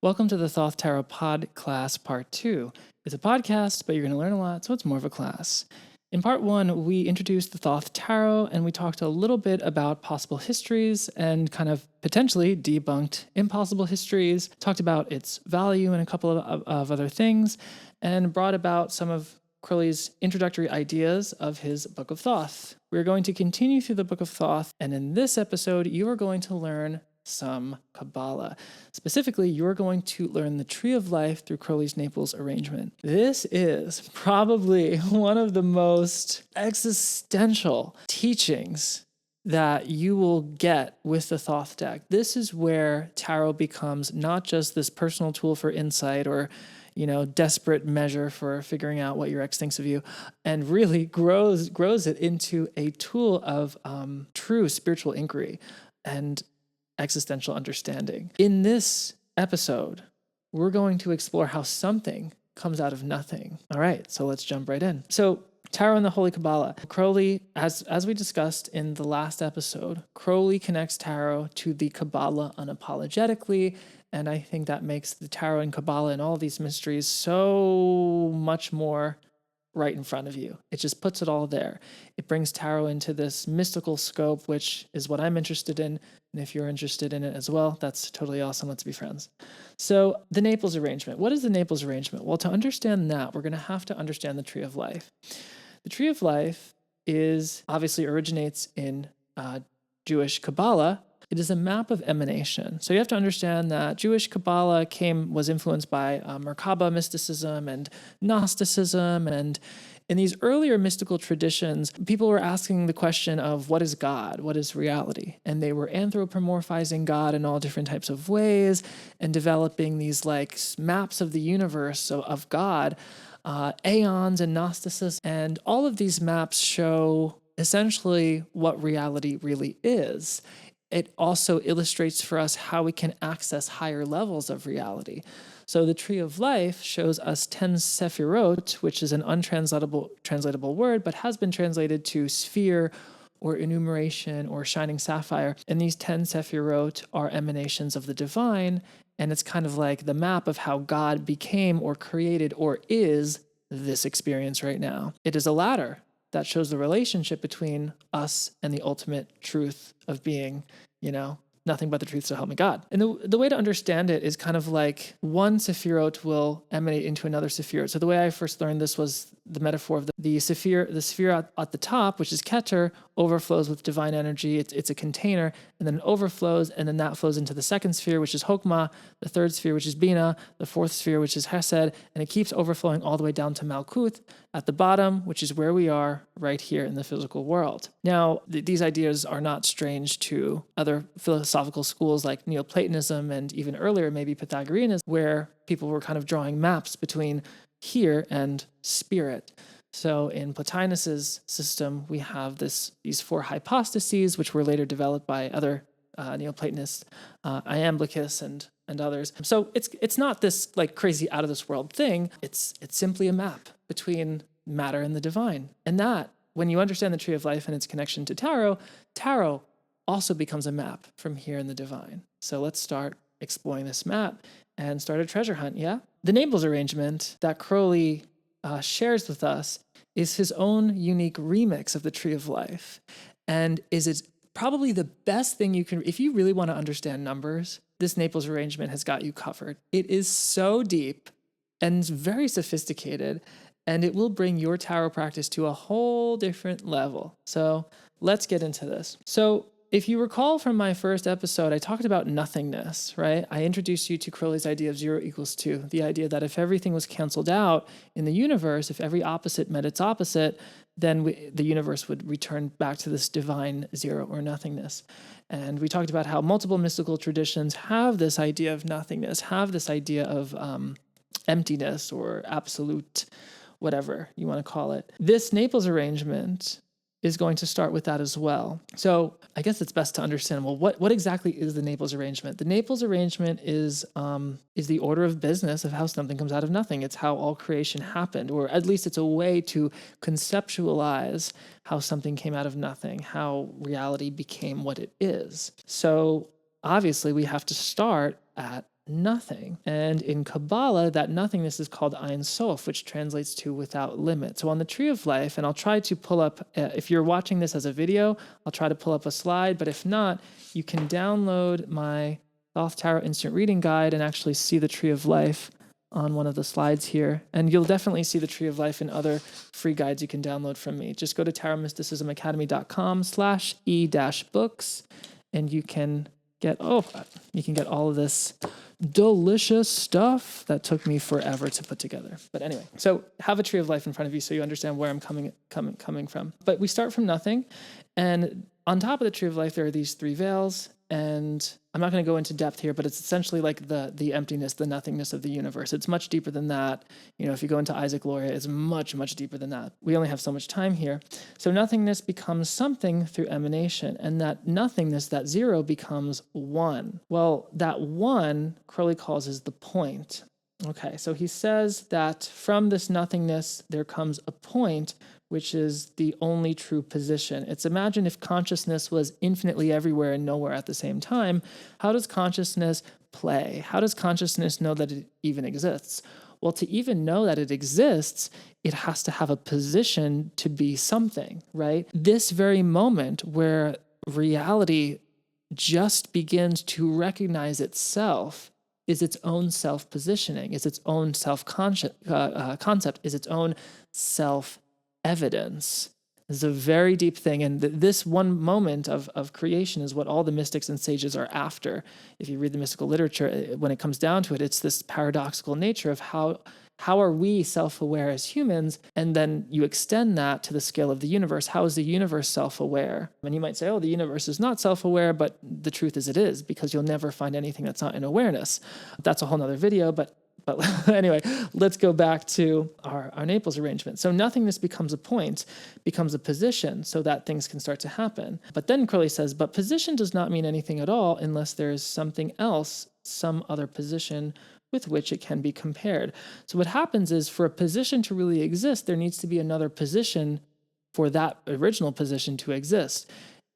Welcome to the Thoth Tarot Pod Class Part 2. It's a podcast, but you're going to learn a lot, so it's more of a class. In Part 1, we introduced the Thoth Tarot, and we talked a little bit about possible histories and kind of potentially debunked impossible histories, talked about its value and a couple of other things, and brought about some of Crowley's introductory ideas of his Book of Thoth. We're going to continue through the Book of Thoth, and in this episode, you are going to learn some Qabalah. Specifically, you're going to learn the Tree of Life through Crowley's Naples arrangement. This is probably one of the most existential teachings that you will get with the Thoth deck. This is where tarot becomes not just this personal tool for insight or desperate measure for figuring out what your ex thinks of you, and really grows it into a tool of true spiritual inquiry and existential understanding. In this episode, we're going to explore how something comes out of nothing. All right, so let's jump right in. So, Tarot and the Holy Qabalah. Crowley, as we discussed in the last episode, Crowley connects tarot to the Qabalah unapologetically, and I think that makes the tarot and Qabalah and all these mysteries so much more right in front of you. It just puts it all there. It brings tarot into this mystical scope, which is what I'm interested in. And if you're interested in it as well, that's totally awesome. Let's be friends. So the Naples arrangement. What is the Naples arrangement? Well, to understand that, we're going to have to understand the Tree of Life. The Tree of Life obviously originates in Jewish Qabalah. It is a map of emanation. So you have to understand that Jewish Qabalah was influenced by Merkaba mysticism and Gnosticism. And in these earlier mystical traditions, people were asking the question of what is God? What is reality? And they were anthropomorphizing God in all different types of ways and developing these maps of the universe of God, aeons and Gnosticism. And all of these maps show essentially what reality really is. It also illustrates for us how we can access higher levels of reality. So the Tree of Life shows us 10 sephirot, which is an translatable word, but has been translated to sphere or enumeration or shining sapphire. And these 10 sephirot are emanations of the divine, and it's kind of like the map of how God became or created or is this experience right now. It is a ladder that shows the relationship between us and the ultimate truth of being, nothing but the truth, so help me God. And the way to understand it is kind of like one sephirot will emanate into another sephirot. So the way I first learned this was the metaphor of the sphere at the top, which is Keter, overflows with divine energy. It's a container, and then it overflows, and then that flows into the second sphere, which is Chokmah, the third sphere, which is Bina, the fourth sphere, which is Hesed, and it keeps overflowing all the way down to Malkuth at the bottom, which is where we are right here in the physical world. Now, these ideas are not strange to other philosophical schools like Neoplatonism and even earlier maybe Pythagoreanism, where people were kind of drawing maps between here and spirit. So in Plotinus's system, we have these four hypostases, which were later developed by other Neoplatonists, Iamblichus and others. So it's not this crazy out of this world thing. It's simply a map between matter and the divine. And that, when you understand the Tree of Life and its connection to tarot also becomes a map from here in the divine. So let's start exploring this map and start a treasure hunt, yeah? The Naples arrangement that Crowley shares with us is his own unique remix of the Tree of Life. And it's probably the best thing you can, if you really want to understand numbers, this Naples arrangement has got you covered. It is so deep and very sophisticated, and it will bring your tarot practice to a whole different level. So let's get into this. So if you recall from my first episode, I talked about nothingness, right? I introduced you to Crowley's idea of 0 = 2, the idea that if everything was canceled out in the universe, if every opposite met its opposite, then the universe would return back to this divine zero or nothingness. And we talked about how multiple mystical traditions have this idea of nothingness, have this idea of emptiness or absolute, whatever you want to call it. This Naples arrangement is going to start with that as well. So I guess it's best to understand, well, what exactly is the Naples arrangement? The Naples arrangement is the order of business of how something comes out of nothing. It's how all creation happened, or at least it's a way to conceptualize how something came out of nothing, how reality became what it is. So obviously we have to start at nothing. And in Kabbalah, that nothingness is called Ein Sof, which translates to without limit. So on the Tree of Life, and I'll try to pull up, if you're watching this as a video, I'll try to pull up a slide, but if not, you can download my Thoth Tarot Instant Reading Guide and actually see the Tree of Life on one of the slides here. And you'll definitely see the Tree of Life in other free guides you can download from me. Just go to tarotmysticismacademy.com/e-books, and you can get all of this delicious stuff that took me forever to put together. But anyway, so have a Tree of Life in front of you so you understand where I'm coming from. But we start from nothing, and on top of the Tree of Life, there are these three veils, and I'm not going to go into depth here, but it's essentially like the emptiness, the nothingness of the universe. It's much deeper than that. If you go into Isaac Luria, it's much, much deeper than that. We only have so much time here. So nothingness becomes something through emanation, and that nothingness, that zero, becomes one. Well, that one, Crowley calls is the point. Okay, so he says that from this nothingness, there comes a point, which is the only true position. It's imagine if consciousness was infinitely everywhere and nowhere at the same time. How does consciousness play? How does consciousness know that it even exists? Well, to even know that it exists, it has to have a position to be something, right? This very moment where reality just begins to recognize itself is its own self-positioning, is its own self-concept, is its own self-evidence. This is a very deep thing, and this one moment of creation is what all the mystics and sages are after. If you read the mystical literature, when it comes down to it, it's this paradoxical nature of how are we self-aware as humans, and then you extend that to the scale of the universe. How is the universe self-aware? And you might say, oh, the universe is not self-aware, but the truth is it is, because you'll never find anything that's not in awareness. That's a whole nother video, but anyway, let's go back to our Naples arrangement. So nothingness becomes a point, becomes a position, so that things can start to happen. But then Crowley says, but position does not mean anything at all unless there is something else, some other position with which it can be compared. So what happens is, for a position to really exist, there needs to be another position for that original position to exist.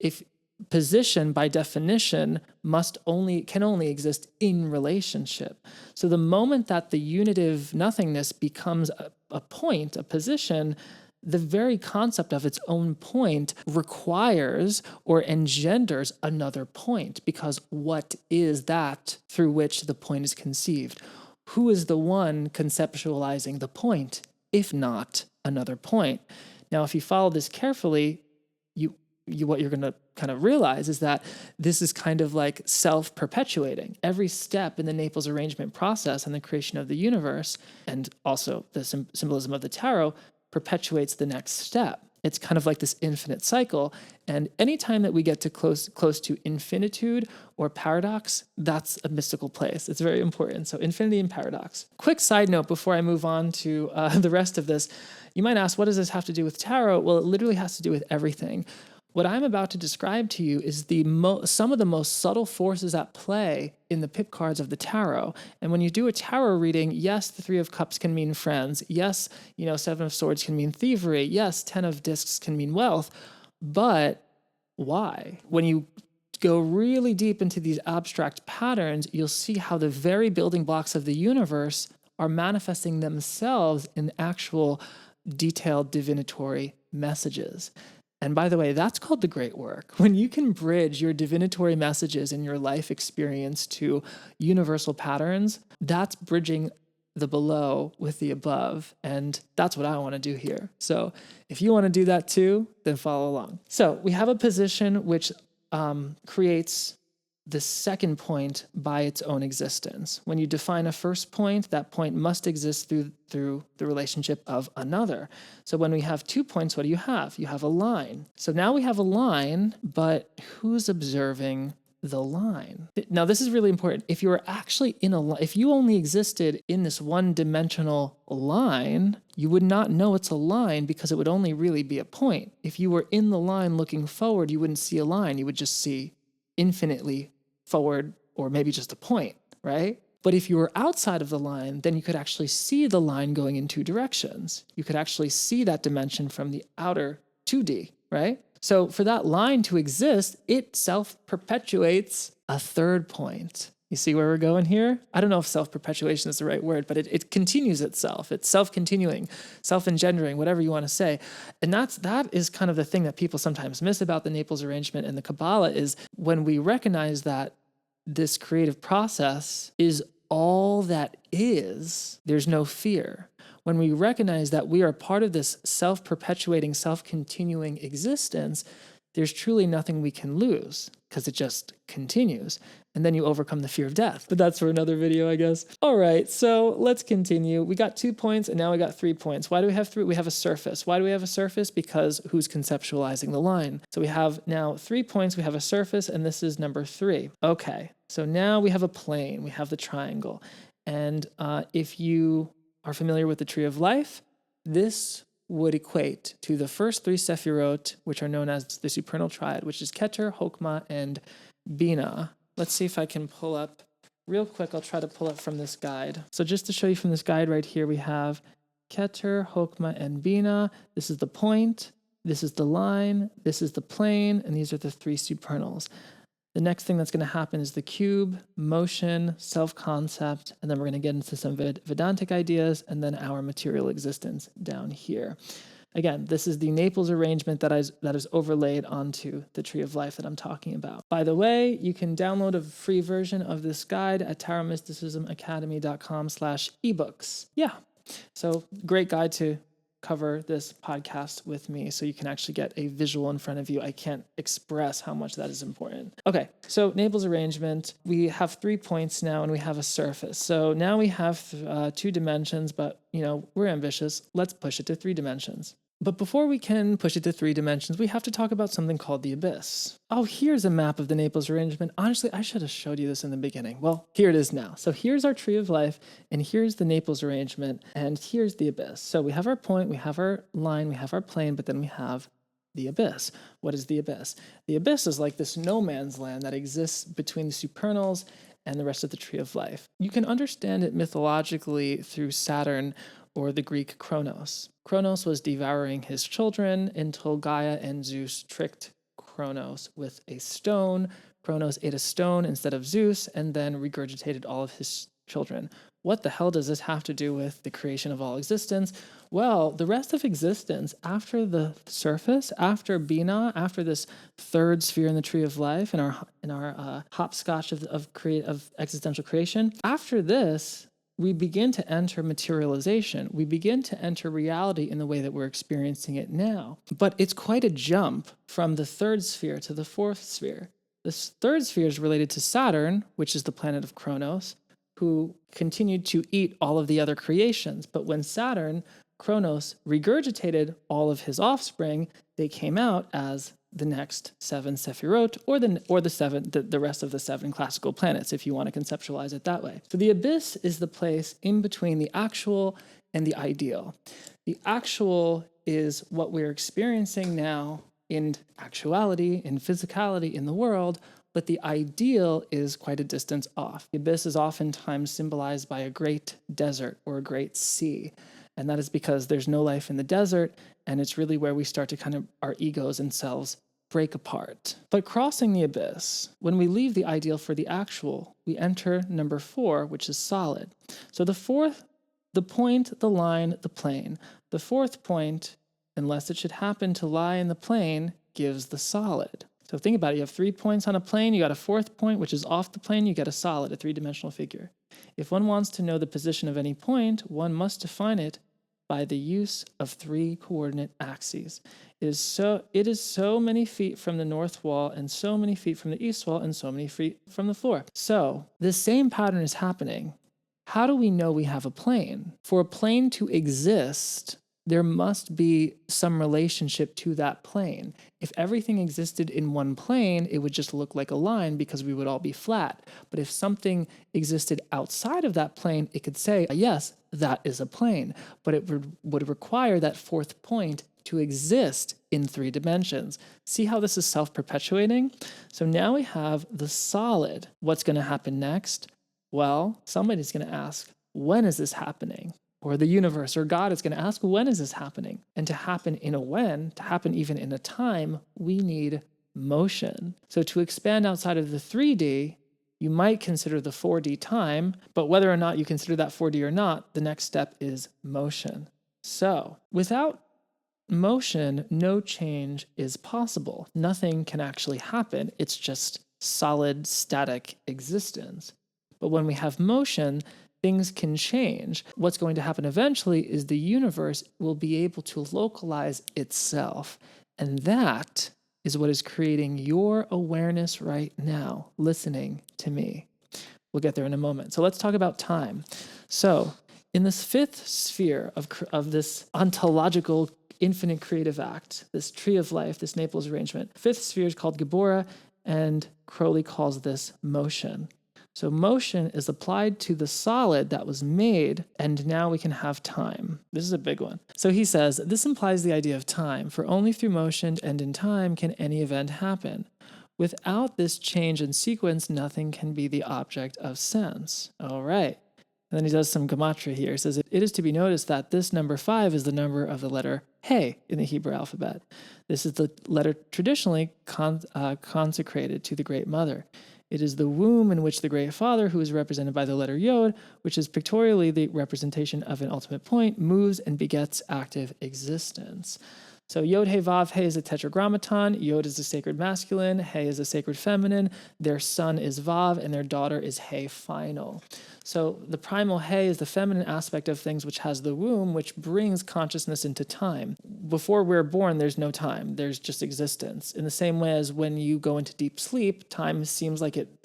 If position, by definition, can only exist in relationship. So the moment that the unitive nothingness becomes a point, a position, the very concept of its own point requires or engenders another point, because what is that through which the point is conceived? Who is the one conceptualizing the point, if not another point? Now, if you follow this carefully, what you're going to kind of realize is that this is kind of like self-perpetuating. Every step in the Naples arrangement process and the creation of the universe, and also the symbolism of the tarot, perpetuates the next step. It's kind of like this infinite cycle. And anytime that we get to close to infinitude or paradox, that's a mystical place. It's very important. So infinity and paradox. Quick side note before I move on to the rest of this. You might ask, what does this have to do with tarot? Well, it literally has to do with everything. What I'm about to describe to you is some of the most subtle forces at play in the pip cards of the tarot. And when you do a tarot reading, yes, the Three of Cups can mean friends. Yes, Seven of Swords can mean thievery. Yes, Ten of Discs can mean wealth. But why? When you go really deep into these abstract patterns, you'll see how the very building blocks of the universe are manifesting themselves in actual detailed divinatory messages. And by the way, that's called the great work. When you can bridge your divinatory messages and your life experience to universal patterns, that's bridging the below with the above. And that's what I want to do here. So if you want to do that too, then follow along. So we have a position which creates the second point by its own existence. When you define a first point, that point must exist through the relationship of another. So when we have 2 points, what do you have? You have a line. So now we have a line, but who's observing the line? Now, this is really important. If you were actually if you only existed in this one-dimensional line, you would not know it's a line because it would only really be a point. If you were in the line looking forward, you wouldn't see a line. You would just see infinitely forward, or maybe just a point, right? But if you were outside of the line, then you could actually see the line going in two directions. You could actually see that dimension from the outer 2D, right? So for that line to exist, it self-perpetuates a third point. You see where we're going here? I don't know if self-perpetuation is the right word, but it continues itself. It's self-continuing, self-engendering, whatever you want to say. And that is kind of the thing that people sometimes miss about the Naples arrangement and the Kabbalah, is when we recognize that this creative process is all that is, there's no fear. When we recognize that we are part of this self-perpetuating, self-continuing existence, there's truly nothing we can lose because it just continues. And then you overcome the fear of death. But that's for another video, I guess. All right, so let's continue. We got 2 points and now we got 3 points. Why do we have 3? We have a surface. Why do we have a surface? Because who's conceptualizing the line? So we have now 3 points, we have a surface, and this is number 3. Okay, so now we have a plane, we have the triangle. And if you are familiar with the Tree of Life, this would equate to the first 3 Sephirot, which are known as the supernal triad, which is Keter, Chokmah, and Binah. Let's see if I can pull up real quick. I'll try to pull up from this guide. So just to show you from this guide right here, we have Keter, Chokmah, and Binah. This is the point, this is the line, this is the plane, and these are the 3 supernals. The next thing that's going to happen is the cube, motion, self-concept, and then we're going to get into some Vedantic ideas, and then our material existence down here. Again, this is the Naples arrangement that is overlaid onto the Tree of Life that I'm talking about. By the way, you can download a free version of this guide at tarotmysticismacademy.com/ebooks. Yeah, so great guide to cover this podcast with me so you can actually get a visual in front of you. I can't express how much that is important. Okay, so Naples arrangement, we have 3 points now and we have a surface. So now we have 2 dimensions, but we're ambitious. Let's push it to 3 dimensions. But before we can push it to 3 dimensions, we have to talk about something called the abyss. Oh, here's a map of the Naples arrangement. Honestly, I should have showed you this in the beginning. Well, here it is now. So here's our Tree of Life, and here's the Naples arrangement, and here's the abyss. So we have our point, we have our line, we have our plane, but then we have the abyss. What is the abyss? The abyss is like this no man's land that exists between the supernals and the rest of the Tree of Life. You can understand it mythologically through Saturn or the Greek Kronos. Kronos was devouring his children until Gaia and Zeus tricked Kronos with a stone. Kronos ate a stone instead of Zeus and then regurgitated all of his children. What the hell does this have to do with the creation of all existence? Well, the rest of existence, after the surface, after Binah, after this 3rd sphere in the Tree of Life, in our hopscotch of existential creation, after this, we begin to enter materialization. We begin to enter reality in the way that we're experiencing it now. But it's quite a jump from the 3rd sphere to the 4th sphere. This 3rd sphere is related to Saturn, which is the planet of Kronos, who continued to eat all of the other creations. But when Kronos regurgitated all of his offspring, they came out as the next 7 Sephirot, or the rest of the 7 classical planets, if you want to conceptualize it that way. So the abyss is the place in between the actual and the ideal. The actual is what we're experiencing now in actuality, in physicality, in the world, but the ideal is quite a distance off. The abyss is oftentimes symbolized by a great desert or a great sea. And that is because there's no life in the desert, and it's really where we start to our egos and selves break apart. But crossing the abyss, when we leave the ideal for the actual, we enter number 4, which is solid. So the point, the line, the plane. The 4th point, unless it should happen to lie in the plane, gives the solid. So think about it. You have 3 points on a plane, you got a 4th point, which is off the plane, you get a solid, a 3-dimensional figure. If one wants to know the position of any point, one must define it by the use of 3 coordinate axes. It is so many feet from the north wall, and so many feet from the east wall, and so many feet from the floor. So the same pattern is happening. How do we know we have a plane? For a plane to exist, there must be some relationship to that plane. If everything existed in one plane, it would just look like a line because we would all be flat. But if something existed outside of that plane, it could say, yes, that is a plane. But it would require that 4th point to exist in 3 dimensions. See how this is self-perpetuating? So now we have the solid. What's going to happen next? Well, somebody's going to ask, when is this happening? Or the universe or God is going to ask, when is this happening? And to happen in a when, to happen even in a time, we need motion. So to expand outside of the 3D, You might consider the 4D time, but whether or not you consider that 4D or not, the next step is motion. So without motion, no change is possible. Nothing can actually happen. It's just solid, static existence. But when we have motion, things can change. What's going to happen eventually is the universe will be able to localize itself. And that is what is creating your awareness right now, listening to me. We'll get there in a moment. So let's talk about time. So in this fifth sphere of this ontological infinite creative act, this tree of life, this Naples arrangement, fifth sphere is called Qabalah, and Crowley calls this motion. So motion is applied to the solid that was made, and now we can have time. This is a big one. So he says, this implies the idea of time, for only through motion and in time can any event happen. Without this change in sequence, nothing can be the object of sense. All right. And then he does some gematria here. He says, it is to be noticed that this number 5 is the number of the letter He in the Hebrew alphabet. This is the letter traditionally consecrated to the Great Mother. It is the womb in which the Great Father, who is represented by the letter Yod, which is pictorially the representation of an ultimate point, moves and begets active existence. So Yod, He, Vav, He is a tetragrammaton. Yod is a sacred masculine. He is a sacred feminine. Their son is Vav, and their daughter is He final. So the primal He is the feminine aspect of things, which has the womb, which brings consciousness into time. Before we're born, there's no time. There's just existence. In the same way as when you go into deep sleep, time seems like it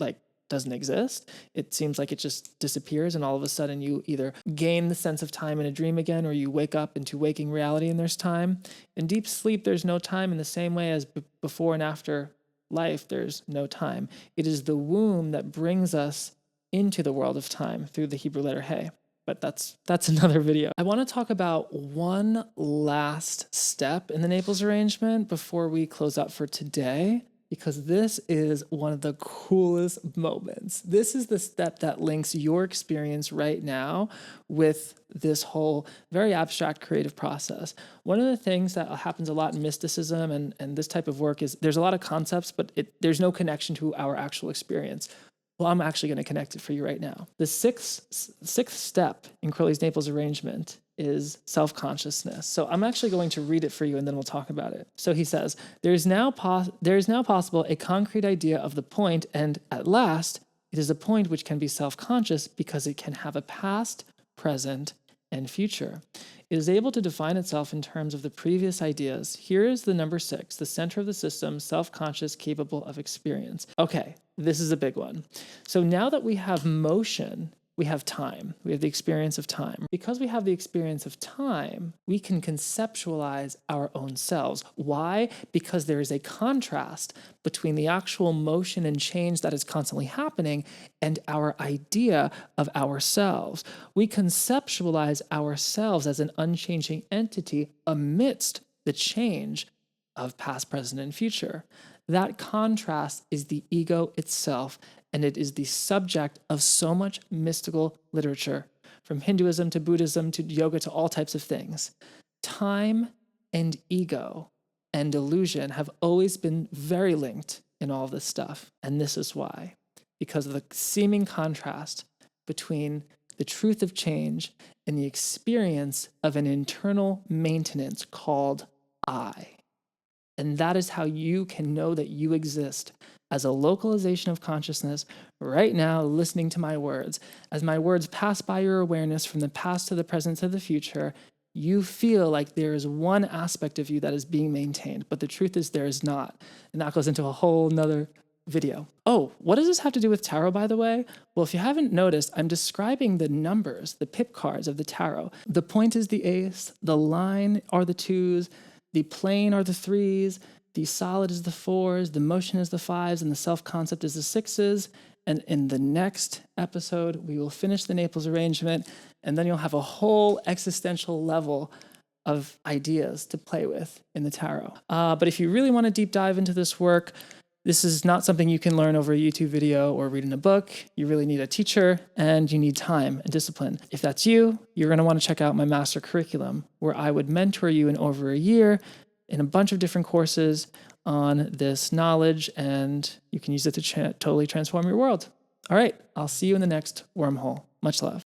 doesn't exist. It seems like it just disappears, and all of a sudden you either gain the sense of time in a dream again, or you wake up into waking reality and there's time. In deep sleep, there's no time in the same way as before and after life, there's no time. It is the womb that brings us into the world of time through the Hebrew letter He. But that's another video. I want to talk about one last step in the Naples arrangement before we close out for today, because this is one of the coolest moments. This is the step that links your experience right now with this whole very abstract creative process. One of the things that happens a lot in mysticism and this type of work is there's a lot of concepts, but there's no connection to our actual experience. Well, I'm actually going to connect it for you right now. The sixth step in Crowley's Naples arrangement is self-consciousness. So I'm actually going to read it for you, and then we'll talk about it. So he says, there is now possible a concrete idea of the point, and at last, it is a point which can be self-conscious because it can have a past, present, and future. It is able to define itself in terms of the previous ideas. Here is the number 6, the center of the system, self-conscious, capable of experience. Okay, this is a big one. So now that we have motion, we have time. We have the experience of time. Because we have the experience of time, we can conceptualize our own selves. Why? Because there is a contrast between the actual motion and change that is constantly happening and our idea of ourselves. We conceptualize ourselves as an unchanging entity amidst the change of past, present, and future. That contrast is the ego itself, and it is the subject of so much mystical literature, from Hinduism to Buddhism to yoga to all types of things. Time and ego and illusion have always been very linked in all this stuff, and this is why. Because of the seeming contrast between the truth of change and the experience of an internal maintenance called I. And that is how you can know that you exist as a localization of consciousness right now, listening to my words. As my words pass by your awareness from the past to the present to the future, you feel like there is one aspect of you that is being maintained, but the truth is there is not. And that goes into a whole nother video. Oh, what does this have to do with tarot, by the way? Well, if you haven't noticed, I'm describing the numbers, the pip cards of the tarot. The point is the ace, the line are the 2s, the plane are the 3s, the solid is the 4s, the motion is the 5s, and the self-concept is the 6s. And in the next episode, we will finish the Naples arrangement, and then you'll have a whole existential level of ideas to play with in the tarot. But if you really want to deep dive into this work, this is not something you can learn over a YouTube video or read in a book. You really need a teacher, and you need time and discipline. If that's you, you're going to want to check out my master curriculum, where I would mentor you in over a year in a bunch of different courses on this knowledge, and you can use it to totally transform your world. All right, I'll see you in the next wormhole. Much love.